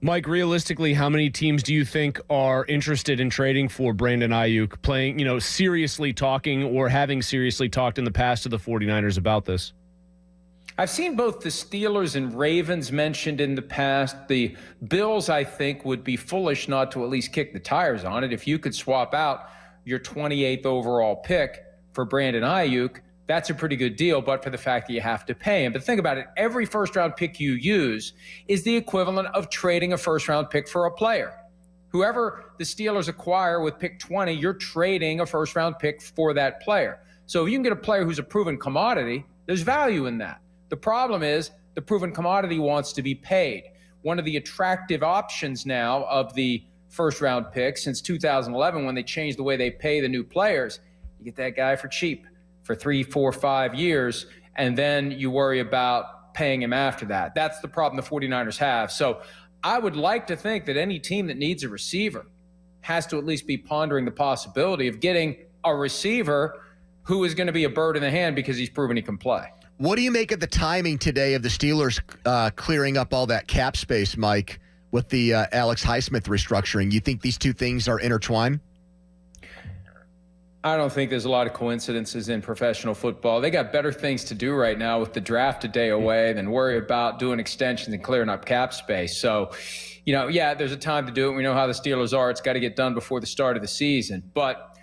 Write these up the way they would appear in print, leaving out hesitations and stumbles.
Mike, realistically, how many teams do you think are interested in trading for Brandon Aiyuk, playing, seriously talking or having seriously talked in the past to the 49ers about this? I've seen both the Steelers and Ravens mentioned in the past. The Bills, I think, would be foolish not to at least kick the tires on it. If you could swap out your 28th overall pick for Brandon Aiyuk, that's a pretty good deal, but for the fact that you have to pay him. But think about it. Every first-round pick you use is the equivalent of trading a first-round pick for a player. Whoever the Steelers acquire with pick 20, you're trading a first-round pick for that player. So if you can get a player who's a proven commodity, there's value in that. The problem is the proven commodity wants to be paid. One of the attractive options now of the first-round pick since 2011, when they changed the way they pay the new players, you get that guy for cheap for 3, 4, 5 years, and then you worry about paying him after that. That's the problem the 49ers have. So I would like to think that any team that needs a receiver has to at least be pondering the possibility of getting a receiver who is going to be a bird in the hand because he's proven he can play. What do you make of the timing today of the Steelers clearing up all that cap space, Mike, with the Alex Highsmith restructuring? You think these two things are intertwined? I don't think there's a lot of coincidences in professional football. They got better things to do right now with the draft a day away than worry about doing extensions and clearing up cap space. So, there's a time to do it. We know how the Steelers are. It's got to get done before the start of the season. But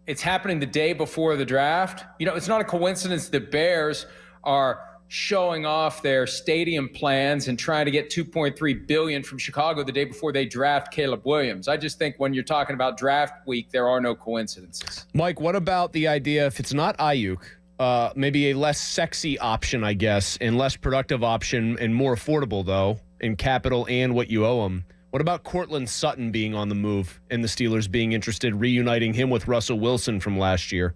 it's happening the day before the draft. It's not a coincidence the Bears are showing off their stadium plans and trying to get $2.3 billion from Chicago the day before they draft Caleb Williams. I just think when you're talking about draft week, there are no coincidences. Mike, what about the idea, if it's not Aiyuk, maybe a less sexy option, I guess, and less productive option and more affordable, though, in capital and what you owe him? What about Courtland Sutton being on the move and the Steelers being interested, reuniting him with Russell Wilson from last year?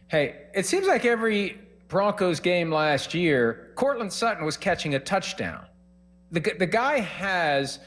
Hey, it seems like every Broncos game last year, Courtland Sutton was catching a touchdown. The guy has,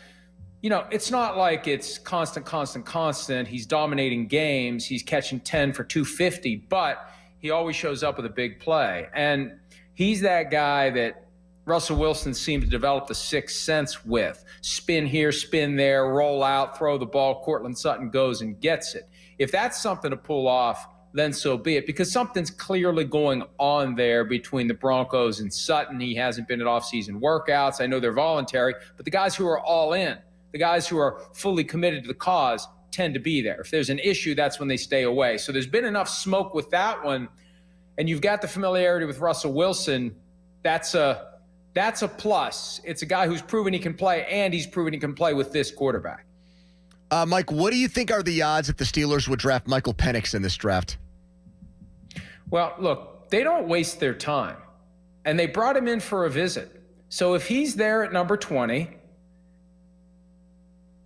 it's not like it's constant. He's dominating games. He's catching 10 for 250, but he always shows up with a big play. And he's that guy that Russell Wilson seemed to develop the sixth sense with. Spin here, spin there, roll out, throw the ball. Courtland Sutton goes and gets it. If that's something to pull off, then so be it, because something's clearly going on there between the Broncos and Sutton. He hasn't been at off-season workouts. I know they're voluntary, but the guys who are all in, the guys who are fully committed to the cause tend to be there. If there's an issue, that's when they stay away. So there's been enough smoke with that one, and you've got the familiarity with Russell Wilson. That's a plus. It's a guy who's proven he can play, and he's proven he can play with this quarterback. Mike, what do you think are the odds that the Steelers would draft Michael Penix in this draft? Well, look, they don't waste their time, and they brought him in for a visit. So if he's there at number 20,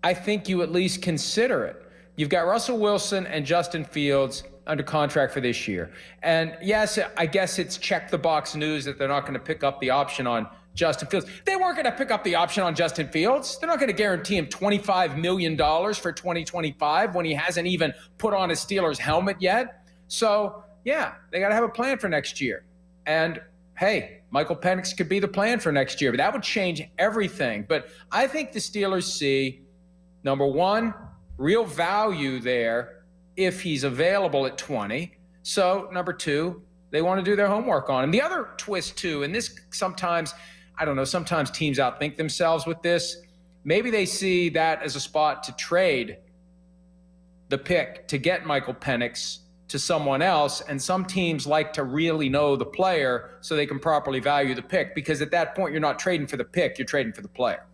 I think you at least consider it. You've got Russell Wilson and Justin Fields under contract for this year. And yes, I guess it's check the box news that they're not going to pick up the option on Justin Fields. They weren't going to pick up the option on Justin Fields. They're not going to guarantee him $25 million for 2025 when he hasn't even put on his Steelers helmet yet. So, yeah, they got to have a plan for next year. And, hey, Michael Penix could be the plan for next year, but that would change everything. But I think the Steelers see, number one, real value there if he's available at 20. So, number two, they want to do their homework on him. The other twist, too, and this sometimes, sometimes teams outthink themselves with this. Maybe they see that as a spot to trade the pick to get Michael Penix to someone else, and some teams like to really know the player so they can properly value the pick, because at that point you're not trading for the pick, you're trading for the player.